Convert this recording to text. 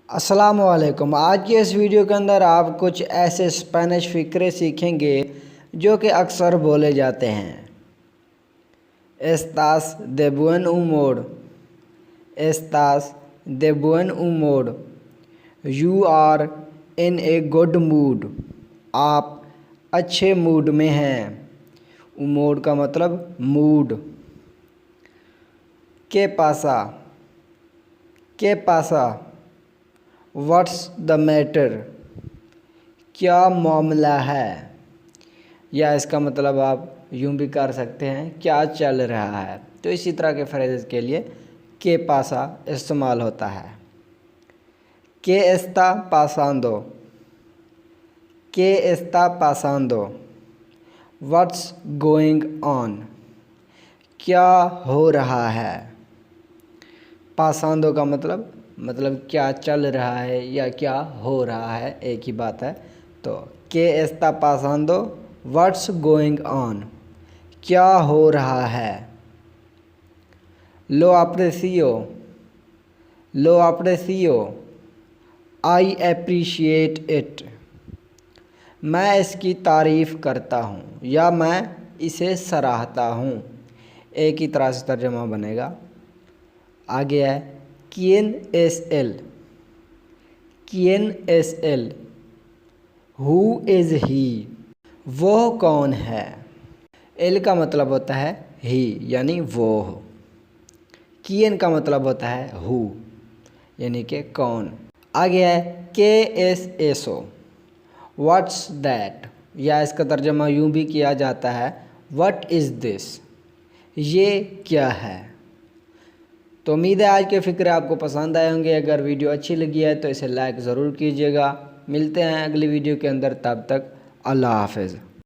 अस्सलामुअलैकुम। आज की इस वीडियो के अंदर आप कुछ ऐसे स्पेनिश फ़िक्रे सीखेंगे जो कि अक्सर बोले जाते हैं। एस्तास दे बुएन humor, एस्तास दे बुएन humor, you are in a good mood, आप अच्छे मूड में हैं। उमोड का मतलब मूड। के पासा, व्हाट्स द मैटर, क्या मामला है। या इसका मतलब आप यूं भी कर सकते हैं, क्या चल रहा है। तो इसी तरह के फ्रेजेस के लिए के पासा इस्तेमाल होता है। के एस्ता पासांदो, के एस्ता पासांदो, व्हाट्स गोइंग ऑन, क्या हो रहा है। पासांदो का मतलब क्या चल रहा है या क्या हो रहा है, एक ही बात है। तो के एस्ता पासांदो, व्हाट्स गोइंग ऑन, क्या हो रहा है। लो अप्रेसियो, आई एप्रिशिएट इट, मैं इसकी तारीफ़ करता हूँ या मैं इसे सराहता हूँ। एक ही तरह से तर्जुमा बनेगा। आगे है quién es él, who is he, वो कौन है। एल का मतलब होता है ही यानी वो। quién का मतलब होता है who यानी कि कौन। आगे है के एस एसो, व्हाट्स दैट, या इसका तर्जुमा यूँ भी किया जाता है व्हाट इज़ दिस, ये क्या है। तो उम्मीद है आज के फ़िक्रे आपको पसंद आए होंगे। अगर वीडियो अच्छी लगी है तो इसे लाइक ज़रूर कीजिएगा। मिलते हैं अगली वीडियो के अंदर, तब तक अल्लाह हाफ़िज़।